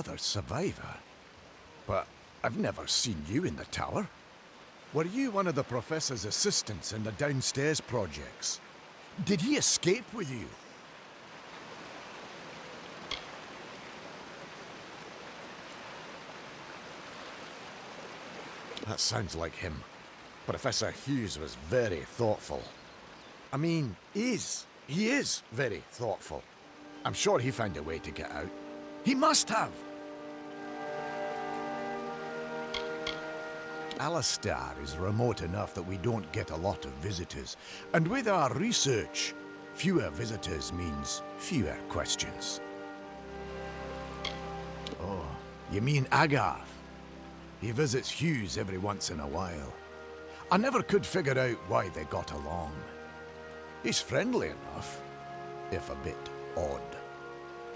Another survivor? But I've never seen you in the tower. Were you one of the Professor's assistants in the downstairs projects? Did he escape with you? That sounds like him. Professor Hughes was very thoughtful. I mean, he is very thoughtful. I'm sure he found a way to get out. He must have! Alistair is remote enough that we don't get a lot of visitors. And with our research, fewer visitors means fewer questions. Oh, you mean Agarth? He visits Hughes every once in a while. I never could figure out why they got along. He's friendly enough, if a bit odd.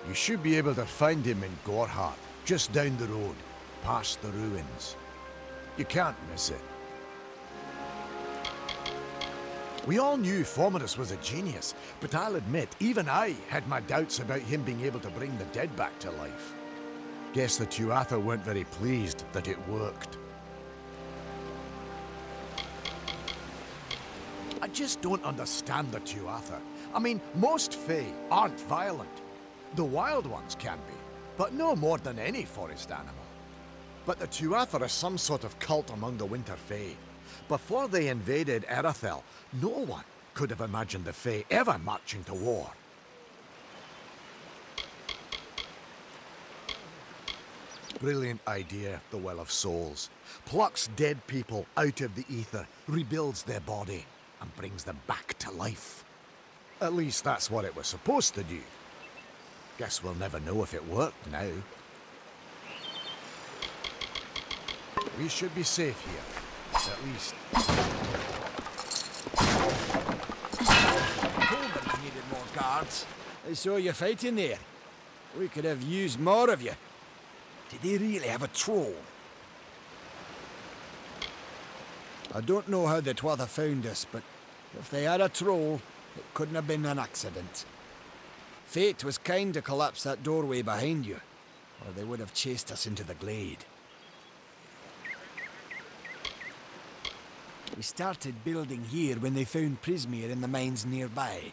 You should be able to find him in Gorhart, just down the road, past the ruins. You can't miss it. We all knew Fominus was a genius, but I'll admit, even I had my doubts about him being able to bring the dead back to life. Guess the Tuatha weren't very pleased that it worked. I just don't understand the Tuatha. I mean, most Fae aren't violent. The wild ones can be, but no more than any forest animal. But the Tuatha are some sort of cult among the Winter Fae. Before they invaded Erythel, no one could have imagined the Fae ever marching to war. Brilliant idea, the Well of Souls. Plucks dead people out of the ether, rebuilds their body, and brings them back to life. At least that's what it was supposed to do. Guess we'll never know if it worked now. We should be safe here, at least. Told them you needed more guards. I saw you fighting there. We could have used more of you. Did they really have a troll? I don't know how the Tuatha found us, but if they had a troll, it couldn't have been an accident. Fate was kind to collapse that doorway behind you, or they would have chased us into the glade. We started building here when they found Prismere in the mines nearby.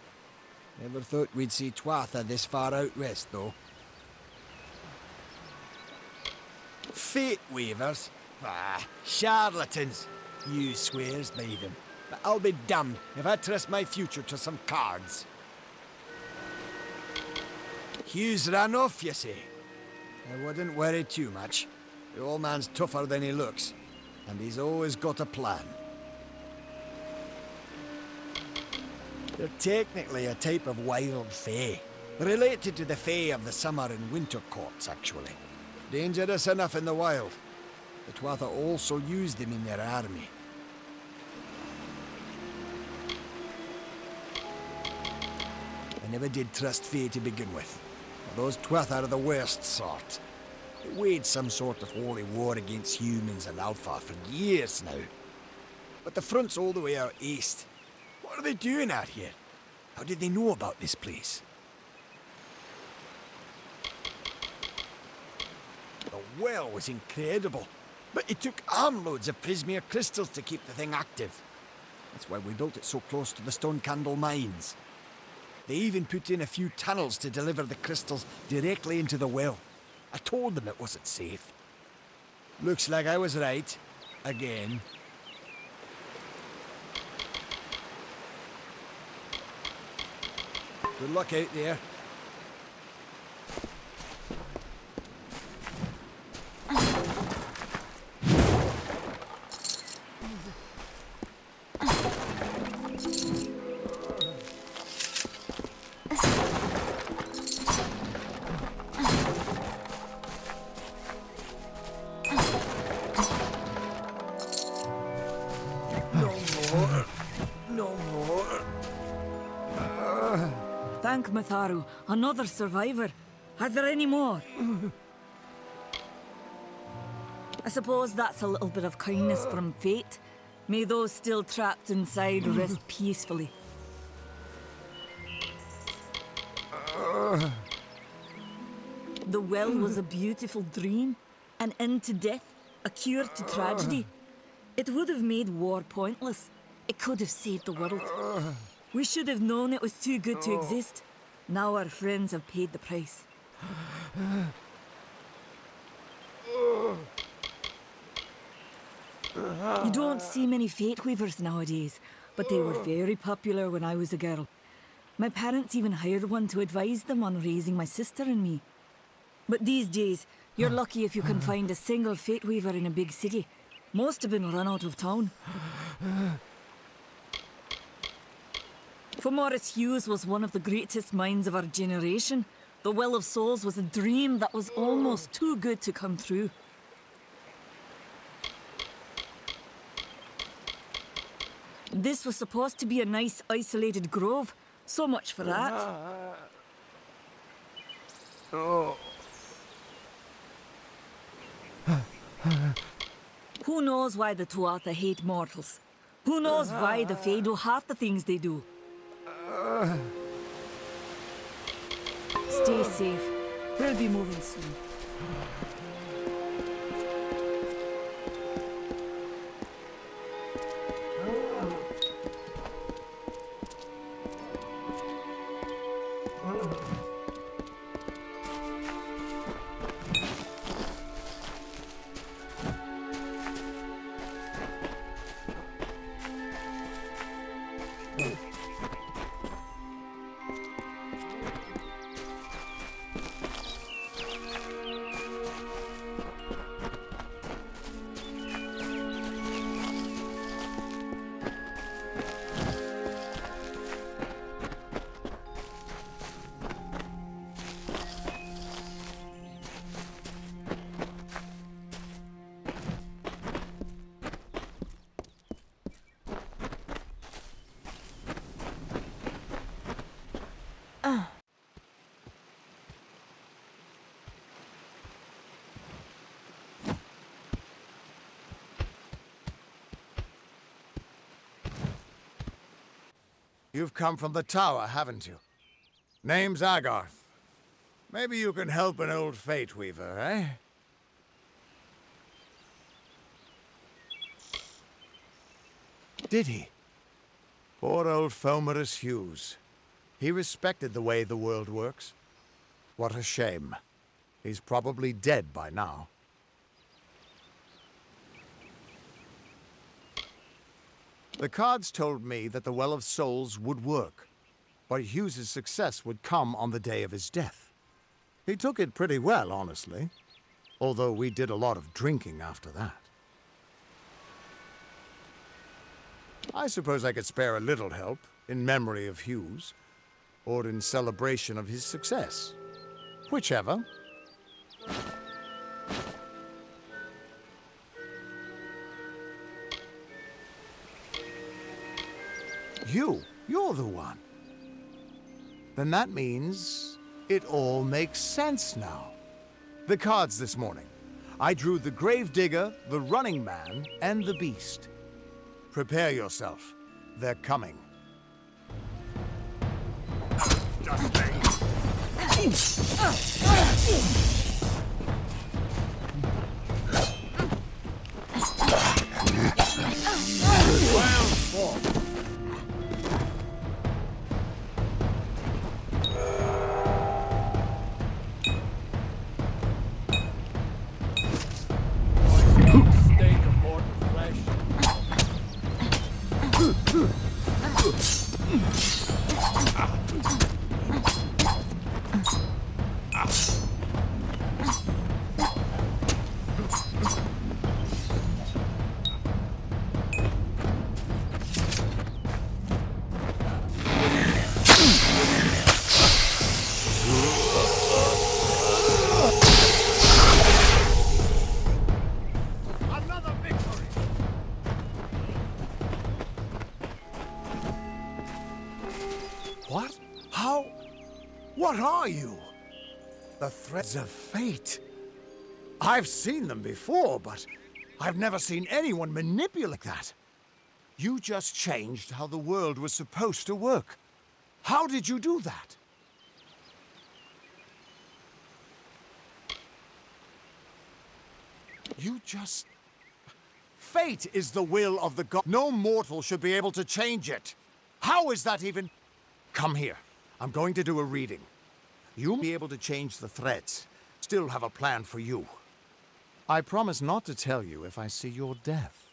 Never thought we'd see Tuatha this far out west, though. Fate weavers? Ah, charlatans. You swears by them. But I'll be damned if I trust my future to some cards. Hughes ran off, you say? I wouldn't worry too much. The old man's tougher than he looks, and he's always got a plan. They're technically a type of wild fae, related to the fae of the summer and winter courts, actually. Dangerous enough in the wild. The Tuatha also use them in their army. I never did trust fae to begin with. Those Tuatha are the worst sort. They waged some sort of holy war against humans and Alpha for years now. But the front's all the way out east. What are they doing out here? How did they know about this place? The well was incredible, but it took armloads of Prismere crystals to keep the thing active. That's why we built it so close to the Stone Candle mines. They even put in a few tunnels to deliver the crystals directly into the well. I told them it wasn't safe. Looks like I was right. Again. Good luck out there. No more. Thank Matharu, another survivor. Are there any more? I suppose that's a little bit of kindness from fate. May those still trapped inside rest peacefully. The well was a beautiful dream, an end to death, a cure to tragedy. It would have made war pointless. It could have saved the world. We should have known it was too good to exist. Now our friends have paid the price. You don't see many fate weavers nowadays, but they were very popular when I was a girl. My parents even hired one to advise them on raising my sister and me. But these days, you're lucky if you can find a single fate weaver in a big city. Most have been run out of town. For Morris Hughes was one of the greatest minds of our generation. The Well of Souls was a dream that was almost too good to come true. This was supposed to be a nice, isolated grove. So much for that. Who knows why the Tuatha hate mortals? Who knows why the Fae do half the things they do? Stay safe. We'll be moving soon. You've come from the tower, haven't you? Name's Agarth. Maybe you can help an old fate weaver, eh? Did he? Poor old Fomerus Hughes. He respected the way the world works. What a shame. He's probably dead by now. The cards told me that the Well of Souls would work, but Hughes's success would come on the day of his death. He took it pretty well, honestly, although we did a lot of drinking after that. I suppose I could spare a little help in memory of Hughes, or in celebration of his success. Whichever. You're the one. Then that means it all makes sense now. The cards this morning. I drew the Gravedigger, the Running Man, and the Beast. Prepare yourself. They're coming. Well fought. What? How? What are you? The threads of fate. I've seen them before, but I've never seen anyone manipulate that. You just changed how the world was supposed to work. How did you do that? You just... Fate is the will of the god. No mortal should be able to change it. How is that even... Come here. I'm going to do a reading. You'll be able to change the threads. Still have a plan for you. I promise not to tell you if I see your death.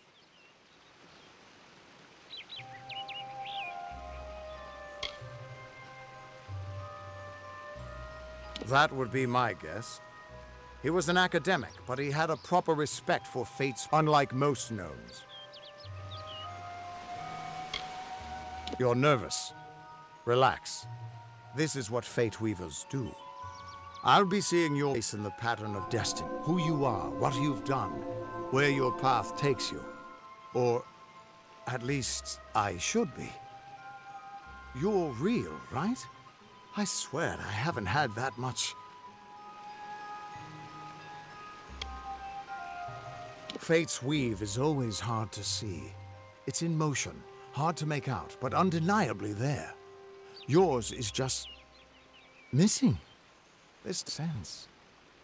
That would be my guess. He was an academic, but he had a proper respect for fates, unlike most gnomes. You're nervous. Relax. This is what Fate Weavers do. I'll be seeing your face in the pattern of destiny. Who you are, what you've done, where your path takes you. Or, at least, I should be. You're real, right? I swear I haven't had that much. Fate's weave is always hard to see. It's in motion, hard to make out, but undeniably there. Yours is just... missing. This sense.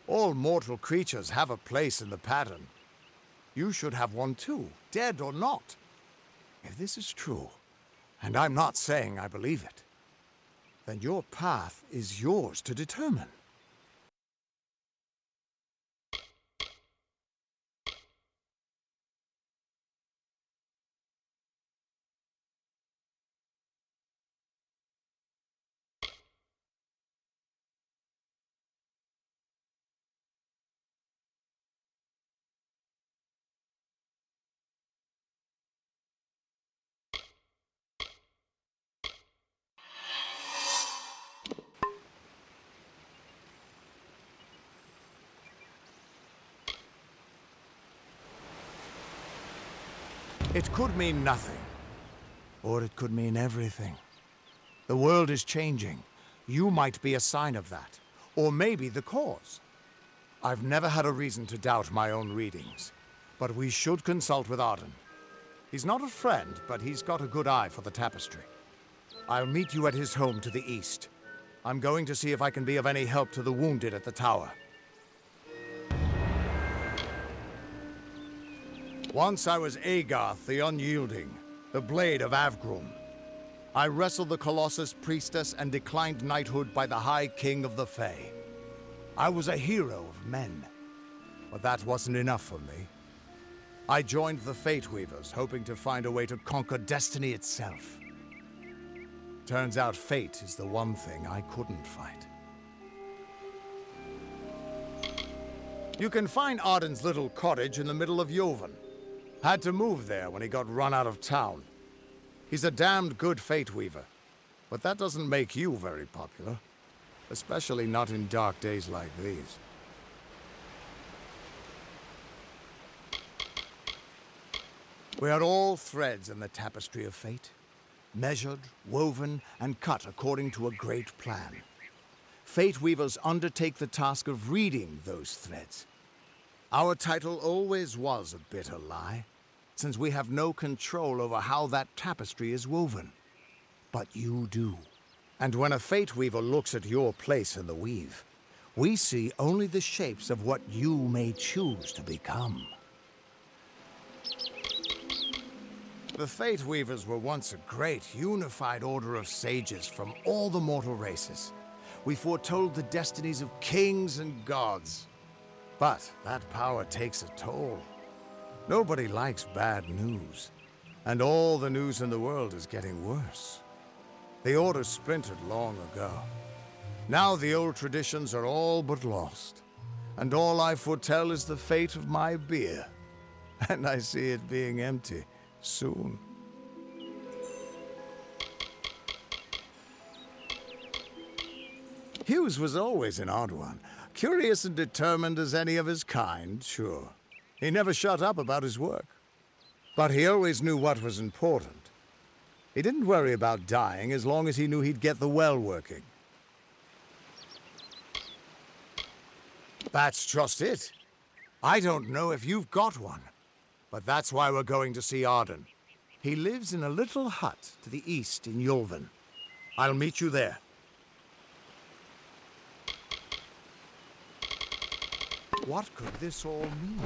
All mortal creatures have a place in the pattern. You should have one too, dead or not. If this is true, and I'm not saying I believe it, then your path is yours to determine. It could mean nothing, or it could mean everything. The world is changing. You might be a sign of that, or maybe the cause. I've never had a reason to doubt my own readings, but we should consult with Arden. He's not a friend, but he's got a good eye for the tapestry. I'll meet you at his home to the east. I'm going to see if I can be of any help to the wounded at the tower. Once I was Agarth the Unyielding, the Blade of Avgrum. I wrestled the Colossus Priestess and declined knighthood by the High King of the Fae. I was a hero of men, but that wasn't enough for me. I joined the Fate Weavers, hoping to find a way to conquer destiny itself. Turns out fate is the one thing I couldn't fight. You can find Arden's little cottage in the middle of Joven. Had to move there when he got run out of town. He's a damned good Fate Weaver, but that doesn't make you very popular. Especially not in dark days like these. We are all threads in the tapestry of fate, measured, woven, and cut according to a great plan. Fate Weavers undertake the task of reading those threads. Our title always was a bitter lie, since we have no control over how that tapestry is woven. But you do. And when a Fate Weaver looks at your place in the weave, we see only the shapes of what you may choose to become. The Fate Weavers were once a great, unified order of sages from all the mortal races. We foretold the destinies of kings and gods. But that power takes a toll. Nobody likes bad news. And all the news in the world is getting worse. The Order splintered long ago. Now the old traditions are all but lost. And all I foretell is the fate of my beer. And I see it being empty soon. Hughes was always an odd one. Curious and determined as any of his kind, sure. He never shut up about his work. But he always knew what was important. He didn't worry about dying as long as he knew he'd get the well working. That's just it. I don't know if you've got one, but that's why we're going to see Arden. He lives in a little hut to the east in Yulven. I'll meet you there. What could this all mean?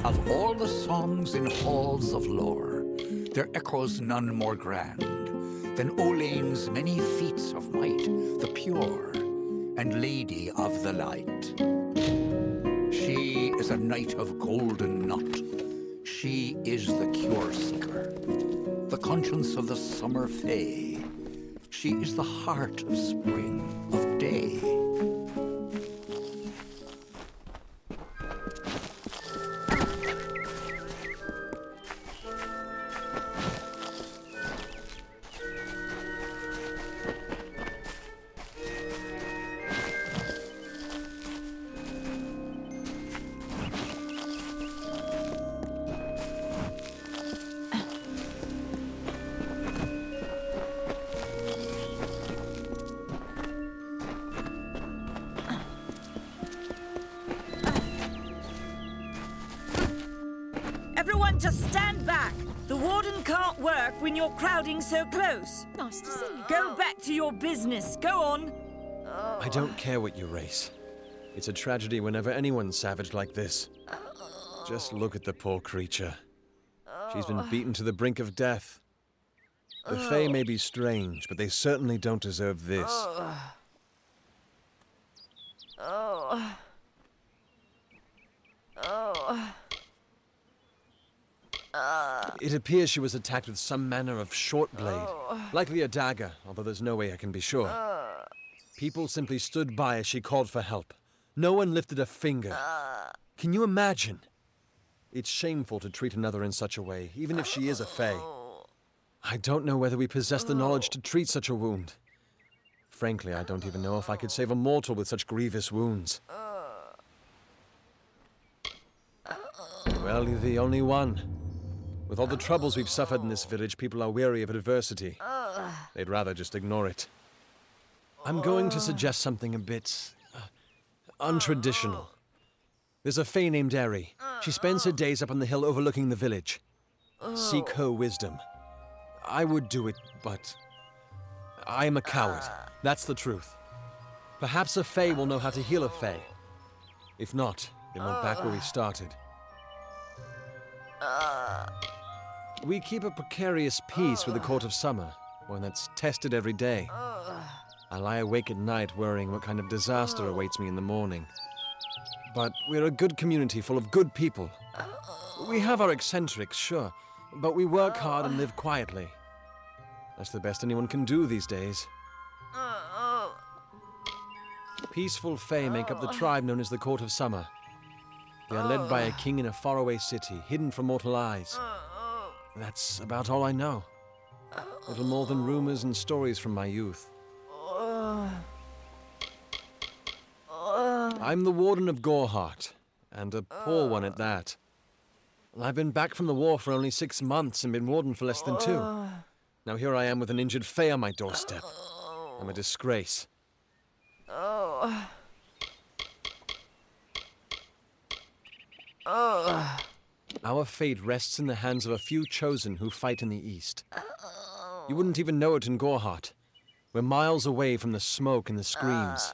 Of all the songs in halls of lore, there echoes none more grand than Olane's many feats of might, the pure and lady of the light. She is a knight of golden knot. She is the cure seeker, the conscience of the summer fae. She is the heart of spring, of day. Everyone just stand back. The warden can't work when you're crowding so close. Nice to see you. Go back to your business. Go on. I don't care what you race. It's a tragedy whenever anyone's savage like this. Just look at the poor creature. She's been beaten to the brink of death. The Fae may be strange, but they certainly don't deserve this. It appears she was attacked with some manner of short blade. Likely a dagger, although there's no way I can be sure. People simply stood by as she called for help. No one lifted a finger. Can you imagine? It's shameful to treat another in such a way, even if she is a Fae. I don't know whether we possess the knowledge to treat such a wound. Frankly, I don't even know if I could save a mortal with such grievous wounds. Well, you're the only one. With all the troubles we've suffered in this village, people are weary of adversity. They'd rather just ignore it. I'm going to suggest something a bit untraditional. There's a Fae named Eri. She spends her days up on the hill overlooking the village. Seek her wisdom. I would do it, but I am a coward. That's the truth. Perhaps a Fae will know how to heal a Fae. If not, then we're back where we started. We keep a precarious peace with the Court of Summer, one that's tested every day. I lie awake at night worrying what kind of disaster awaits me in the morning. But we're a good community full of good people. We have our eccentrics, sure, but we work hard and live quietly. That's the best anyone can do these days. Peaceful Fae make up the tribe known as the Court of Summer. They are led by a king in a faraway city, hidden from mortal eyes. That's about all I know. Little more than rumors and stories from my youth. I'm the Warden of Goreheart, and a poor one at that. I've been back from the war for only 6 months and been Warden for less than 2. Now here I am with an injured Fae on my doorstep. I'm a disgrace. Our fate rests in the hands of a few chosen who fight in the east. You wouldn't even know it in Goreheart. We're miles away from the smoke and the screams.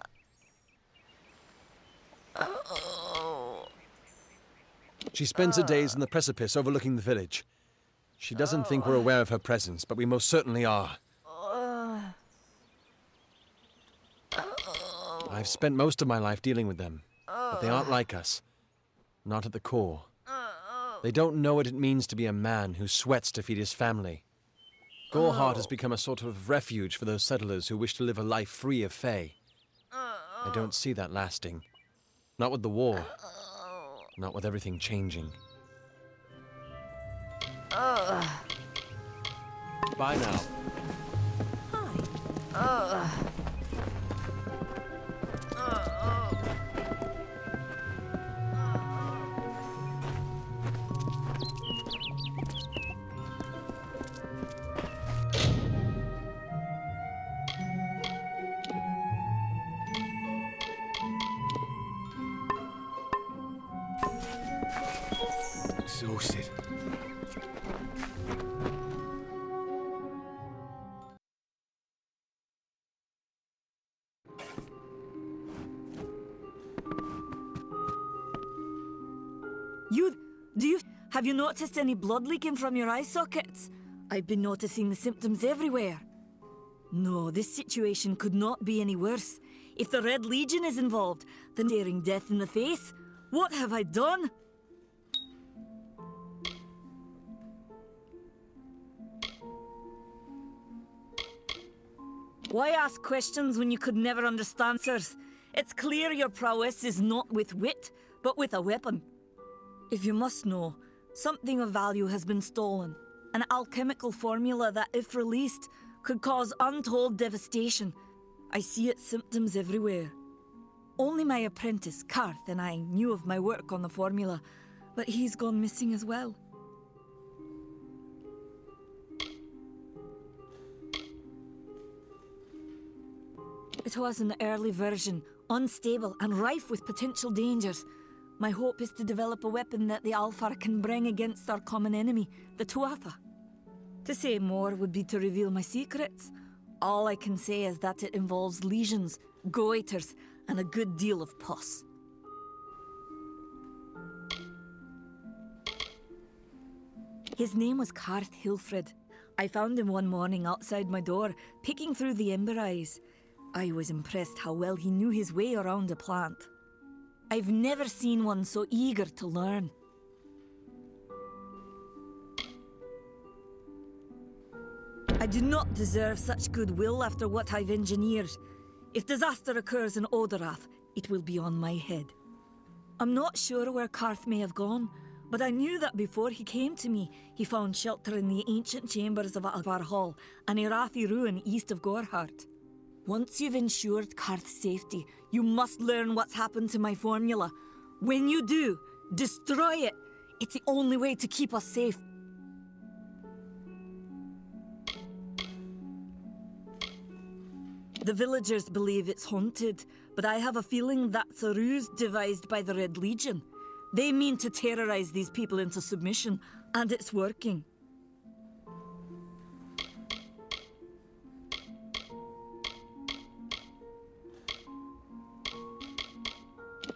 She spends her days in the precipice overlooking the village. She doesn't think we're aware of her presence, but we most certainly are. I've spent most of my life dealing with them, but they aren't like us. Not at the core. They don't know what it means to be a man who sweats to feed his family. Goreheart has become a sort of refuge for those settlers who wish to live a life free of Fae. I don't see that lasting. Not with the war. Not with everything changing. Bye now. Exhausted. Have you noticed any blood leaking from your eye sockets? I've been noticing the symptoms everywhere. No, this situation could not be any worse. If the Red Legion is involved, then staring death in the face. What have I done? Why ask questions when you could never understand answers? It's clear your prowess is not with wit, but with a weapon. If you must know, something of value has been stolen. An alchemical formula that, if released, could cause untold devastation. I see its symptoms everywhere. Only my apprentice, Karth, and I knew of my work on the formula, but he's gone missing as well. It was an early version, unstable and rife with potential dangers. My hope is to develop a weapon that the Alfar can bring against our common enemy, the Tuatha. To say more would be to reveal my secrets. All I can say is that it involves lesions, goiters, and a good deal of pus. His name was Karth Hilfred. I found him one morning outside my door, picking through the ember eyes. I was impressed how well he knew his way around a plant. I've never seen one so eager to learn. I do not deserve such goodwill after what I've engineered. If disaster occurs in Odorath, it will be on my head. I'm not sure where Karth may have gone, but I knew that before he came to me, he found shelter in the ancient chambers of Alvar Hall, an Irathi ruin east of Goreheart. Once you've ensured Karth's safety, you must learn what's happened to my formula. When you do, destroy it. It's the only way to keep us safe. The villagers believe it's haunted, but I have a feeling that's a ruse devised by the Red Legion. They mean to terrorize these people into submission, and it's working.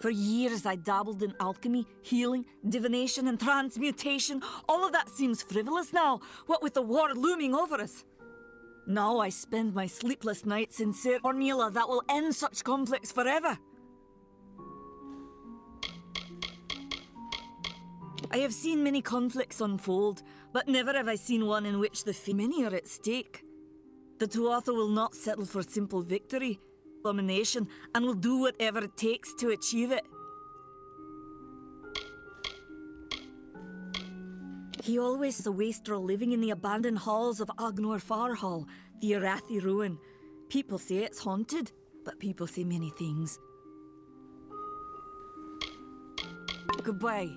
For years I dabbled in alchemy, healing, divination and transmutation. All of that seems frivolous now, what with the war looming over us. Now I spend my sleepless nights in search of a formula that will end such conflicts forever. I have seen many conflicts unfold, but never have I seen one in which the many are at stake. The Tuatha will not settle for simple victory, domination, and will do whatever it takes to achieve it. He always saw a wastrel living in the abandoned halls of Agnor Farhall, the Arathi ruin. People say it's haunted, but people say many things. Goodbye.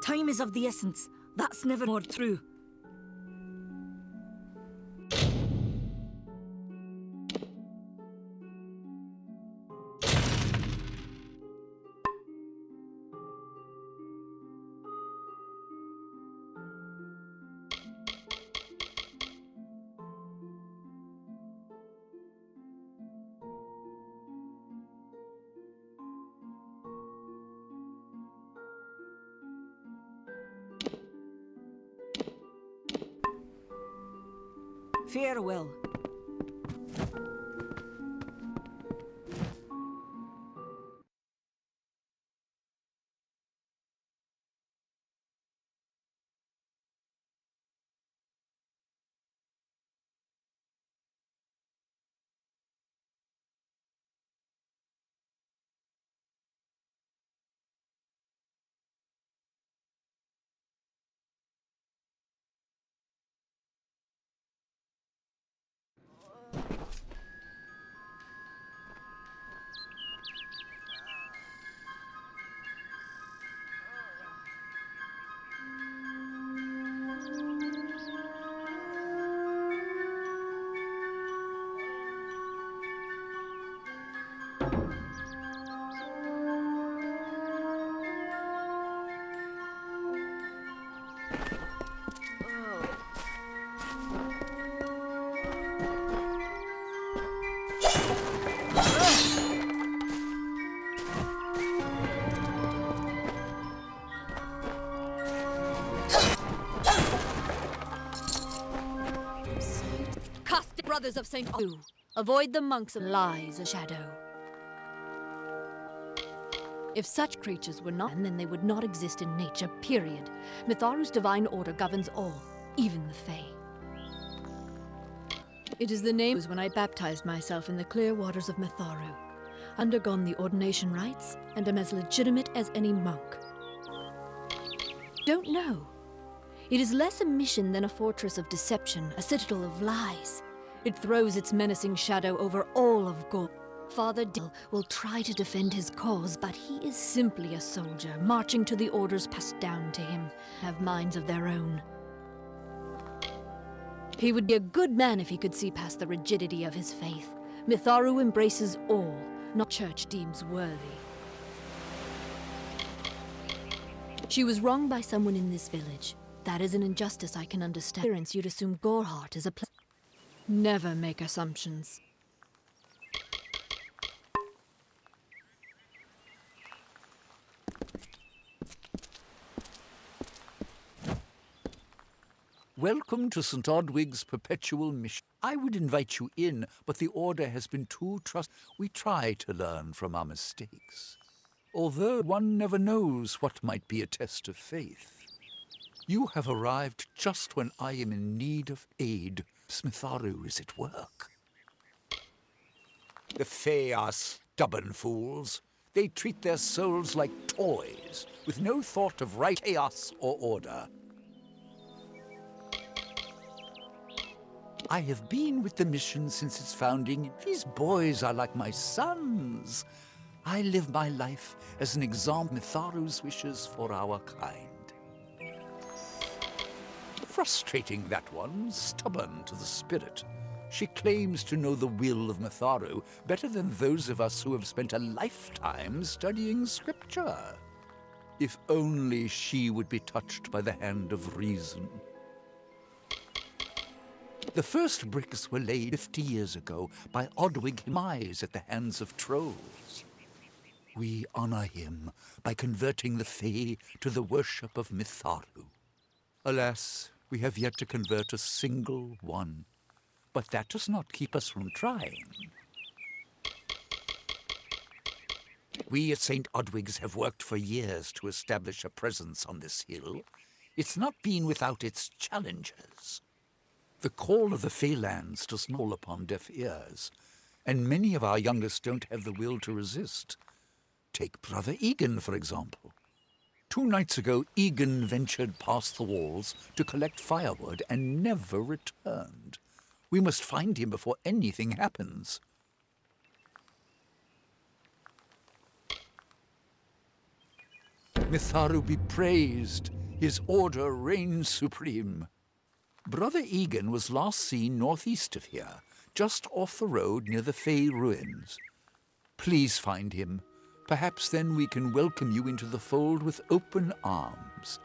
Time is of the essence. That's never more true. Farewell. Cast the brothers of St. Alu. Avoid the monks and lies a shadow. If such creatures were not, then they would not exist in nature, period. Mitharu's divine order governs all, even the Fae. It is the name when I baptized myself in the clear waters of Mitharu, undergone the ordination rites, and am as legitimate as any monk. Don't know. It is less a mission than a fortress of deception, a citadel of lies. It throws its menacing shadow over all of Gaul. Father Dill will try to defend his cause, but he is simply a soldier, marching to the orders passed down to him, have minds of their own. He would be a good man if he could see past the rigidity of his faith. Mitharu embraces all, not church deems worthy. She was wronged by someone in this village. That is an injustice I can understand. You'd assume Goreheart is a place. Never make assumptions. Welcome to St. Odwig's perpetual mission. I would invite you in, but the order has been too We try to learn from our mistakes. Although one never knows what might be a test of faith. You have arrived just when I am in need of aid. Mitharu is at work. The Fae are stubborn fools. They treat their souls like toys, with no thought of right, chaos, or order. I have been with the mission since its founding. These boys are like my sons. I live my life as an example of Mitharu's wishes for our kind. Frustrating, that one, stubborn to the spirit. She claims to know the will of Mitharu better than those of us who have spent a lifetime studying scripture. If only she would be touched by the hand of reason. The first bricks were laid 50 years ago by Odwig Himise at the hands of trolls. We honor him by converting the Fae to the worship of Mitharu. Alas, we have yet to convert a single one. But that does not keep us from trying. We at St. Odwig's have worked for years to establish a presence on this hill. It's not been without its challenges. The call of the Feylands does not fall upon deaf ears, and many of our youngest don't have the will to resist. Take Brother Egan, for example. 2 nights ago, Egan ventured past the walls to collect firewood and never returned. We must find him before anything happens. Mitharu be praised. His order reigns supreme. Brother Egan was last seen northeast of here, just off the road near the Fey ruins. Please find him. Perhaps then we can welcome you into the fold with open arms.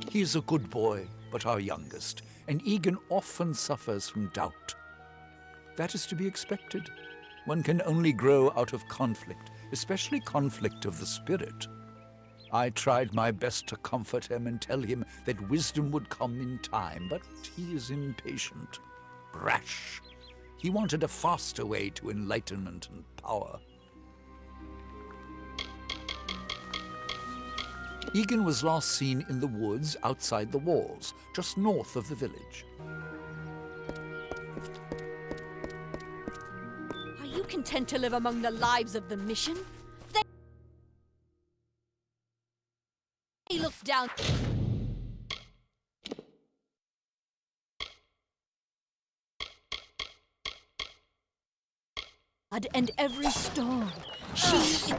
He is a good boy, but our youngest, and Egan often suffers from doubt. That is to be expected. One can only grow out of conflict, especially conflict of the spirit. I tried my best to comfort him and tell him that wisdom would come in time, but he is impatient, rash. He wanted a faster way to enlightenment and power. Egan was last seen in the woods outside the walls, just north of the village. Are you content to live among the lives of the mission? They look down. And every storm, she...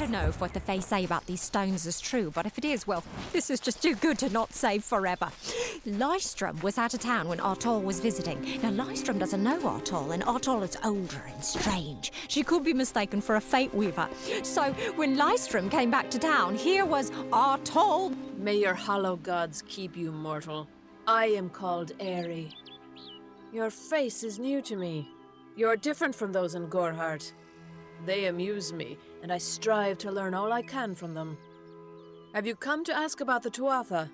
don't know if what the Fae say about these stones is true, but if it is, well, this is just too good to not save forever. Lystrom was out of town when Artol was visiting. Now, Lystrom doesn't know Artol, and Artol is older and strange. She could be mistaken for a Fate Weaver. So, when Lystrom came back to town, here was Artol. May your hollow gods keep you mortal. I am called Aerie. Your face is new to me. You're different from those in Gorhart. They amuse me, and I strive to learn all I can from them. Have you come to ask about the Tuatha?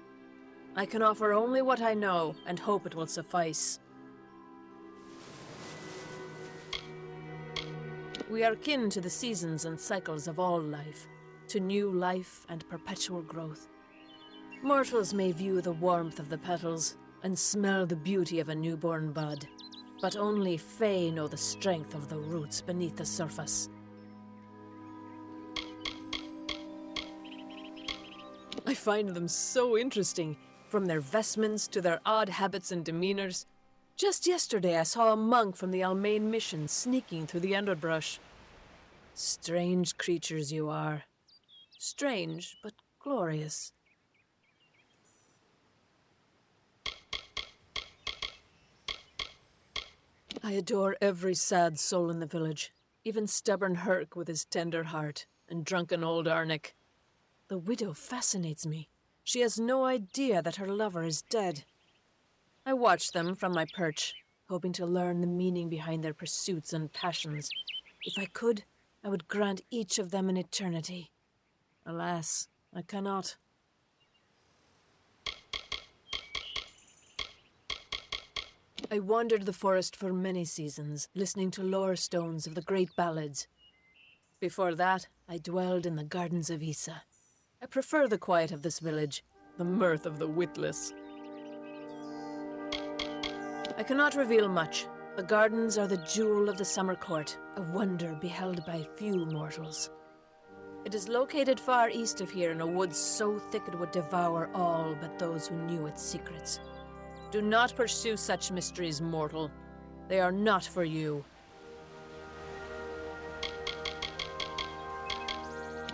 I can offer only what I know, and hope it will suffice. We are kin to the seasons and cycles of all life, to new life and perpetual growth. Mortals may view the warmth of the petals, and smell the beauty of a newborn bud, but only Fae know the strength of the roots beneath the surface. I find them so interesting, from their vestments to their odd habits and demeanors. Just yesterday I saw a monk from the Almain mission sneaking through the underbrush. Strange creatures you are. Strange, but glorious. I adore every sad soul in the village, even stubborn Herc with his tender heart, and drunken old Arnick. The widow fascinates me. She has no idea that her lover is dead. I watch them from my perch, hoping to learn the meaning behind their pursuits and passions. If I could, I would grant each of them an eternity. Alas, I cannot. I wandered the forest for many seasons, listening to lore stones of the great ballads. Before that, I dwelled in the gardens of Issa. I prefer the quiet of this village, the mirth of the witless. I cannot reveal much. The gardens are the jewel of the summer court, a wonder beheld by few mortals. It is located far east of here in a wood so thick it would devour all but those who knew its secrets. Do not pursue such mysteries, mortal. They are not for you.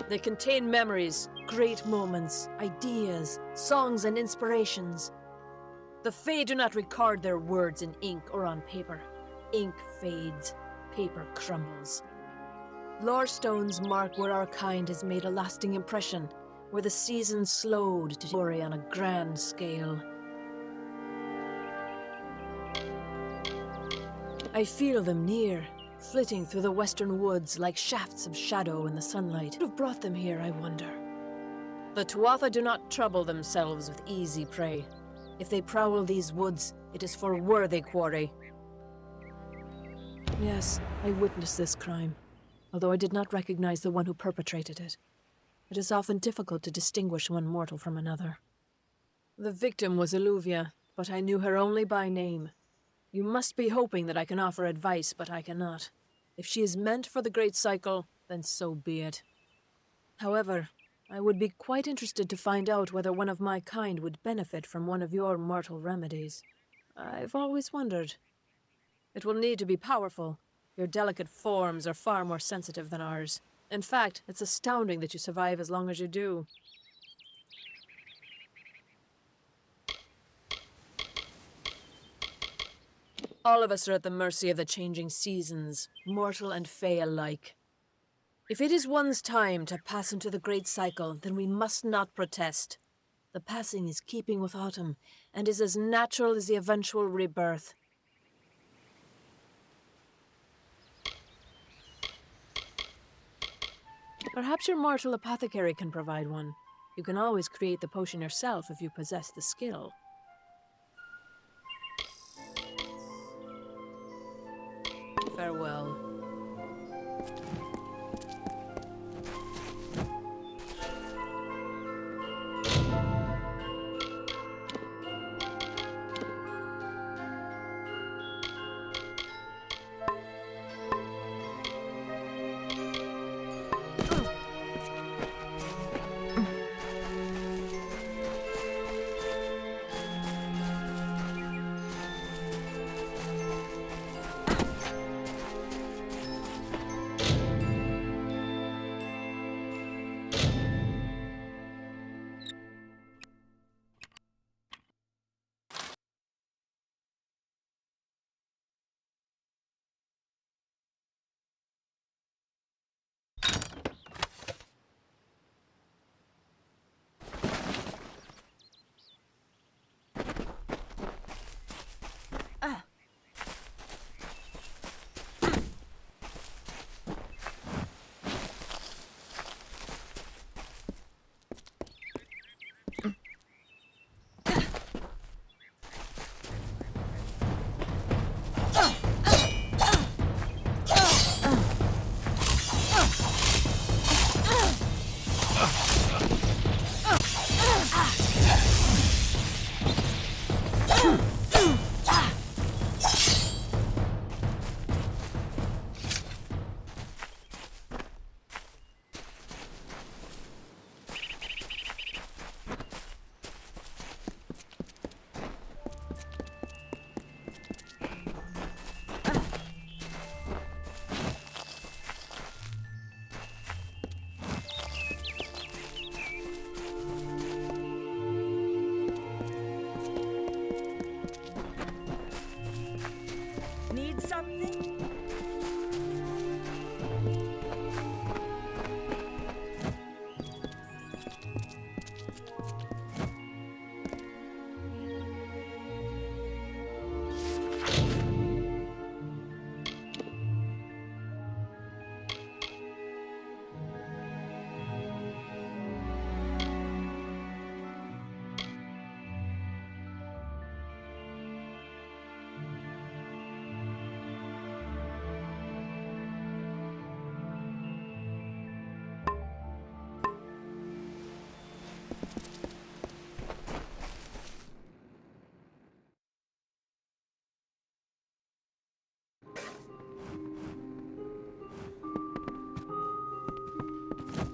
They contain memories, great moments, ideas, songs, and inspirations. The Fae do not record their words in ink or on paper. Ink fades, paper crumbles. Lore stones mark where our kind has made a lasting impression, where the seasons slowed to glory on a grand scale. I feel them near, flitting through the western woods like shafts of shadow in the sunlight. What have brought them here, I wonder? The Tuatha do not trouble themselves with easy prey. If they prowl these woods, it is for worthy quarry. Yes, I witnessed this crime, although I did not recognize the one who perpetrated it. It is often difficult to distinguish one mortal from another. The victim was Illuvia, but I knew her only by name. You must be hoping that I can offer advice, but I cannot. If she is meant for the Great Cycle, then so be it. However, I would be quite interested to find out whether one of my kind would benefit from one of your mortal remedies. I've always wondered. It will need to be powerful. Your delicate forms are far more sensitive than ours. In fact, it's astounding that you survive as long as you do. All of us are at the mercy of the changing seasons, mortal and Fae alike. If it is one's time to pass into the Great Cycle, then we must not protest. The passing is keeping with autumn, and is as natural as the eventual rebirth. Perhaps your mortal apothecary can provide one. You can always create the potion yourself if you possess the skill. Farewell.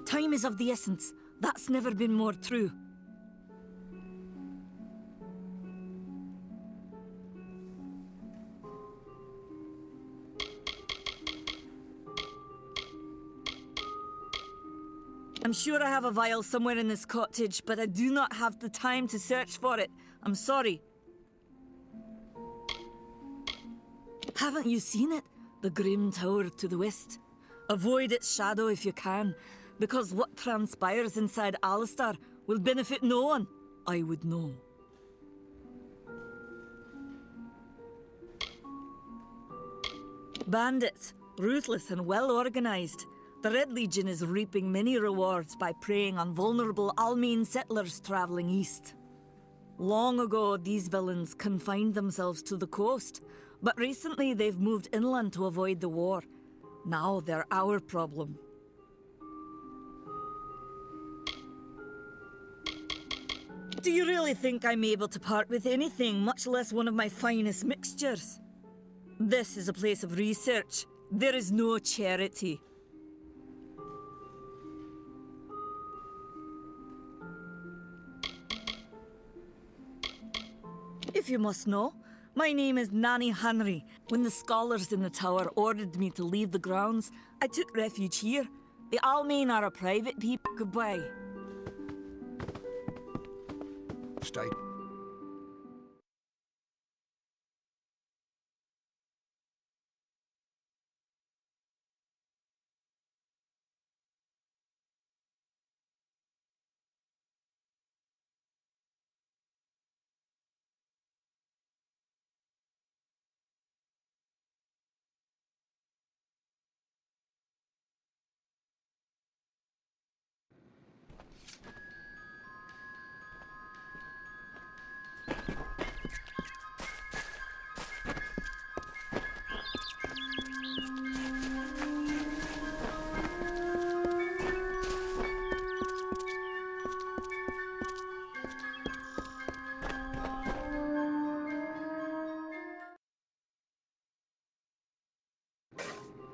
Time is of the essence. That's never been more true. I'm sure I have a vial somewhere in this cottage, but I do not have the time to search for it. I'm sorry. Haven't you seen it? The grim tower to the west. Avoid its shadow if you can, because what transpires inside Alistair will benefit no one. I would know. Bandits, ruthless and well organized. The Red Legion is reaping many rewards by preying on vulnerable Almine settlers traveling east. Long ago, these villains confined themselves to the coast, but recently they've moved inland to avoid the war. Now they're our problem. Do you really think I'm able to part with anything, much less one of my finest mixtures? This is a place of research. There is no charity. If you must know, my name is Nanny Henry. When the scholars in the tower ordered me to leave the grounds, I took refuge here. The Almain are a private people. Goodbye. Stay.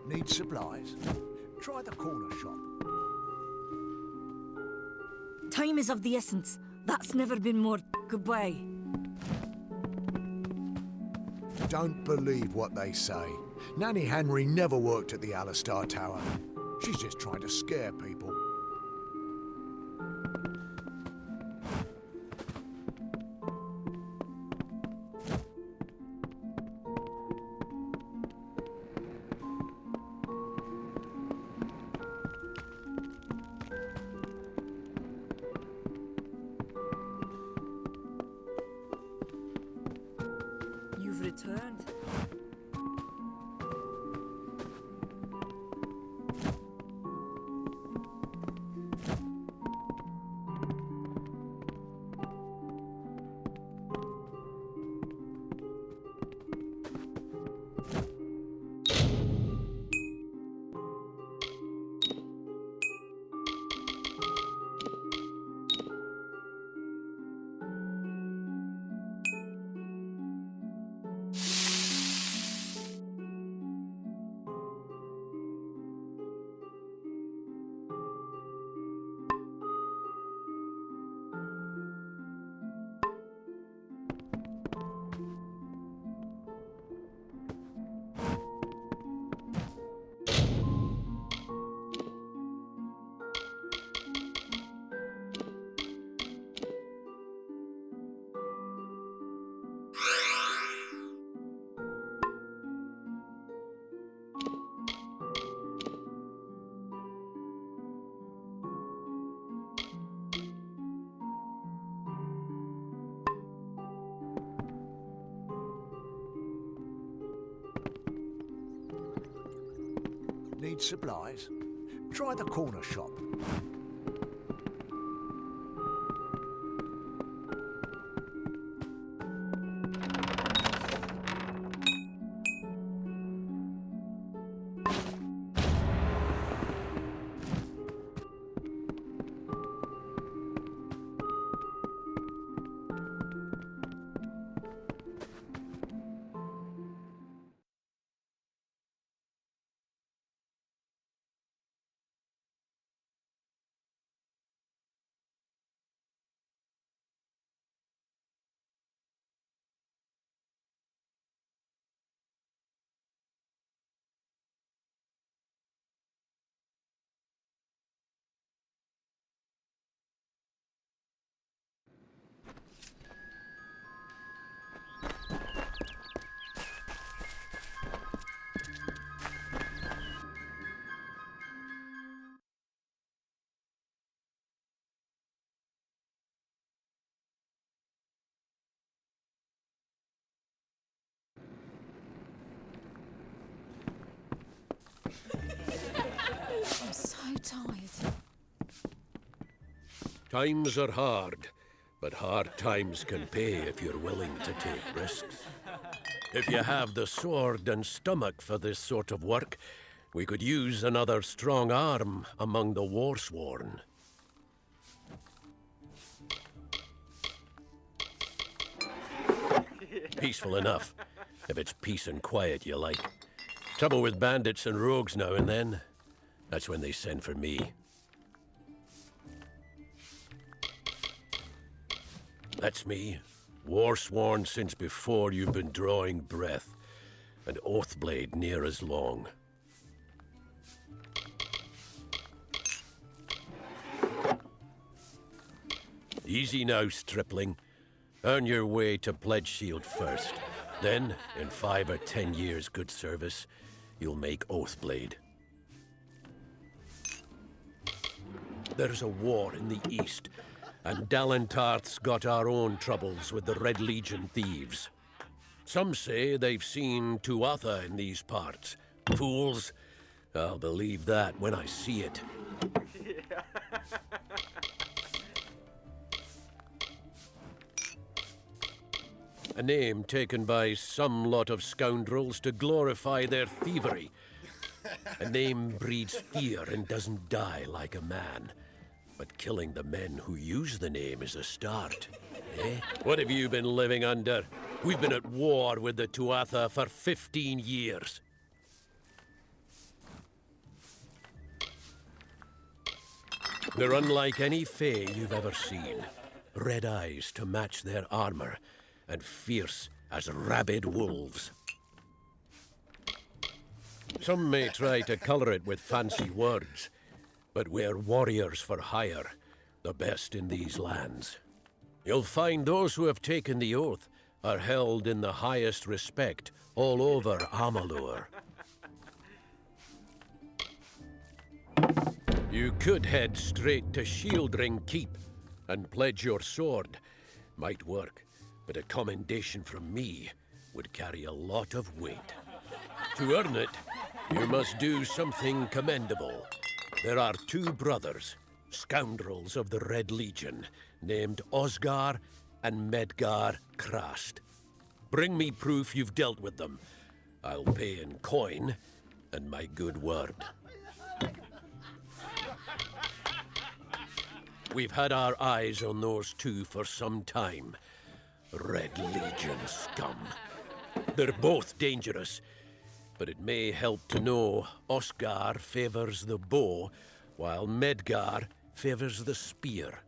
Need supplies? Try the corner shop. Time is of the essence. That's never been more. Goodbye. Don't believe what they say. Nanny Henry never worked at the Alistair Tower. She's just trying to scare people. You've returned. Need supplies? Try the corner shop. tired. Times are hard, but hard times can pay if you're willing to take risks. If you have the sword and stomach for this sort of work, we could use another strong arm among the warsworn. Peaceful enough, if it's peace and quiet you like. Trouble with bandits and rogues now and then, that's when they send for me. That's me, warsworn since before you've been drawing breath, and Oathblade near as long. Easy now, stripling. Earn your way to Pledge Shield first. Then, in 5 or 10 years' good service, you'll make Oathblade. There's a war in the east, and Dalentarth's got our own troubles with the Red Legion thieves. Some say they've seen Tuatha in these parts. Fools. I'll believe that when I see it. A name taken by some lot of scoundrels to glorify their thievery. A name breeds fear and doesn't die like a man. But killing the men who use the name is a start. Eh? What have you been living under? We've been at war with the Tuatha for 15 years. They're unlike any Fae you've ever seen. Red eyes to match their armor, and fierce as rabid wolves. Some may try to color it with fancy words, but we're warriors for hire, the best in these lands. You'll find those who have taken the oath are held in the highest respect all over Amalur. You could head straight to Shieldring Keep and pledge your sword. Might work, but a commendation from me would carry a lot of weight. To earn it, you must do something commendable. There are 2 brothers, scoundrels of the Red Legion, named Osgar and Medgar Krast. Bring me proof you've dealt with them. I'll pay in coin and my good word. We've had our eyes on those 2 for some time. Red Legion scum. They're both dangerous, but it may help to know Osgar favors the bow, while Medgar favors the spear.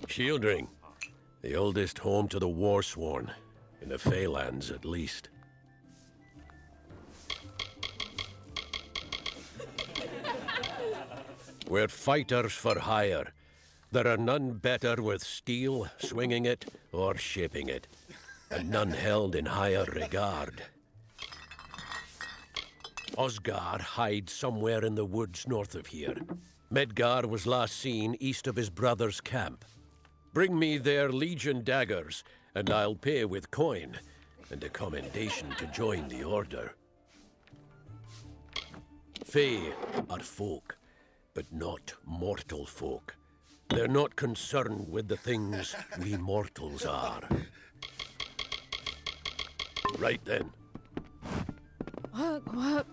Shieldring, the oldest home to the Warsworn, in the Feylands at least. We're fighters for hire. There are none better with steel, swinging it, or shaping it, and none held in higher regard. Osgar hides somewhere in the woods north of here. Medgar was last seen east of his brother's camp. Bring me their Legion daggers, and I'll pay with coin, and a commendation to join the order. Fae are folk, but not mortal folk. They're not concerned with the things we mortals are. Right then. What?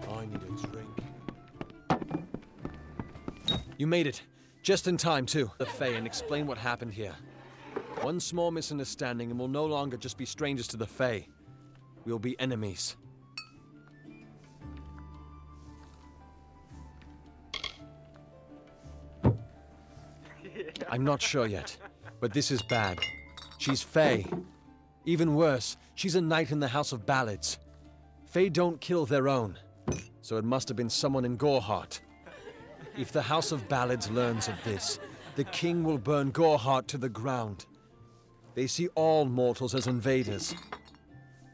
I need a drink. You made it. Just in time, too. The Fae, and explain what happened here. One small misunderstanding and we'll no longer just be strangers to the Fae. We'll be enemies. I'm not sure yet, but this is bad. She's Fae. Even worse, she's a knight in the House of Ballads. Fae don't kill their own, so it must have been someone in Goreheart. If the House of Ballads learns of this, the king will burn Goreheart to the ground. They see all mortals as invaders.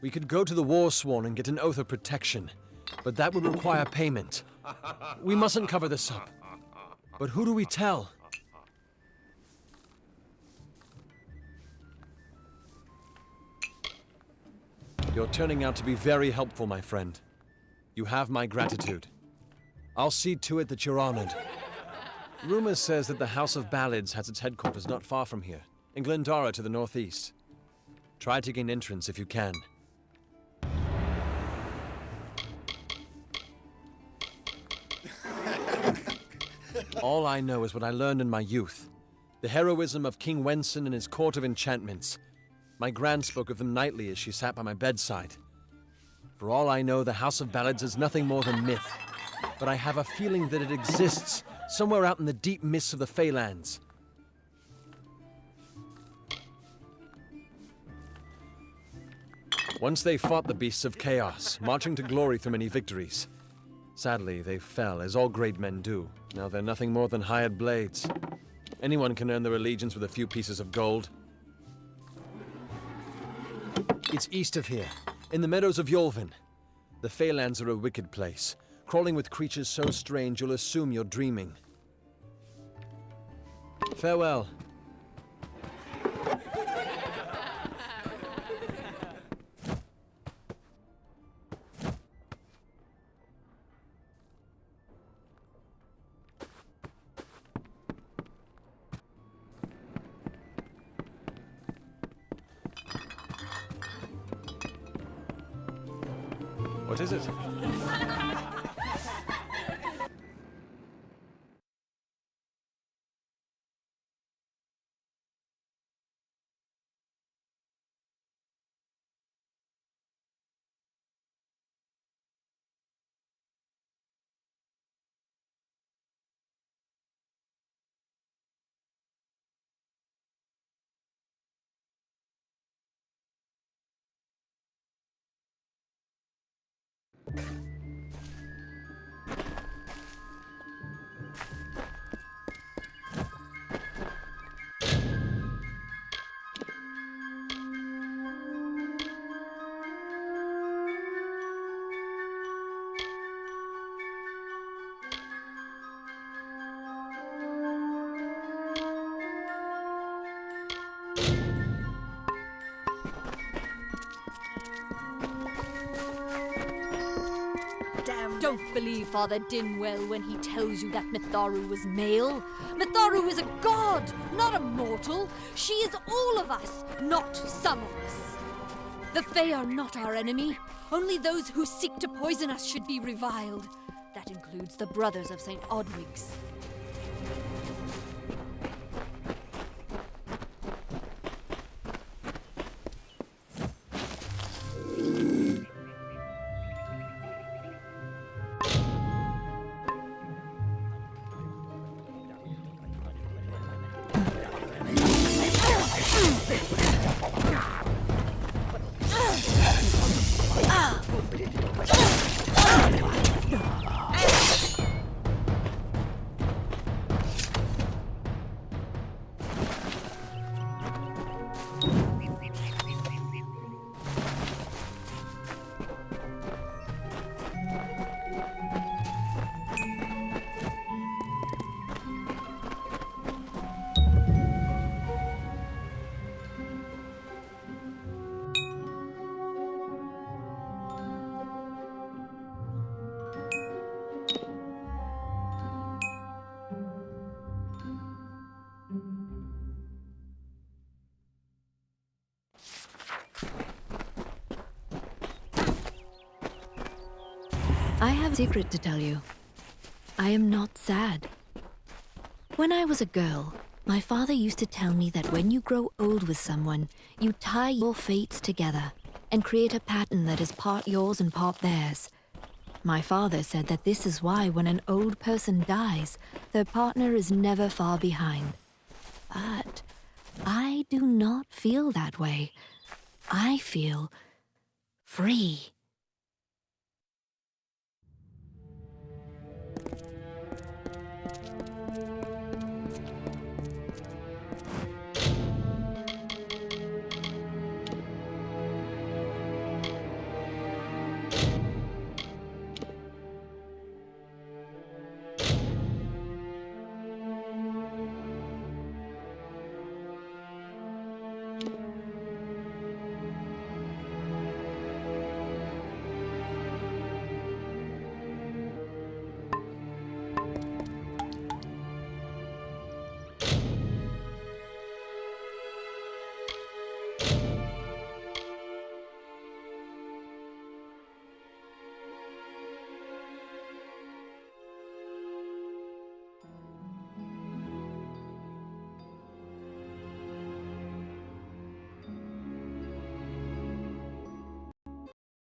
We could go to the Warsworn and get an oath of protection, but that would require payment. We mustn't cover this up. But who do we tell? You're turning out to be very helpful, my friend. You have my gratitude. I'll see to it that you're honored. Rumor says that the House of Ballads has its headquarters not far from here, in Glendara to the northeast. Try to gain entrance if you can. All I know is what I learned in my youth. The heroism of King Wenson and his court of enchantments. My gran spoke of them nightly as she sat by my bedside. For all I know, the House of Ballads is nothing more than myth. But I have a feeling that it exists somewhere out in the deep mists of the Feylands. Once they fought the beasts of chaos, marching to glory through many victories. Sadly, they fell, as all great men do. Now they're nothing more than hired blades. Anyone can earn their allegiance with a few pieces of gold. It's east of here, in the meadows of Yolvin. The Feylands are a wicked place, crawling with creatures so strange you'll assume you're dreaming. Farewell. What is it? Don't believe Father Dinwell when he tells you that Mitharu was male. Mitharu is a god, not a mortal. She is all of us, not some of us. The Fae are not our enemy. Only those who seek to poison us should be reviled. That includes the brothers of St. Odwig's. I have a secret to tell you. I am not sad. When I was a girl, My father used to tell me that when you grow old with someone, you tie your fates together and create a pattern that is part yours and part theirs. My father said that this is why when an old person dies, their partner is never far behind. But I do not feel that way. I feel free.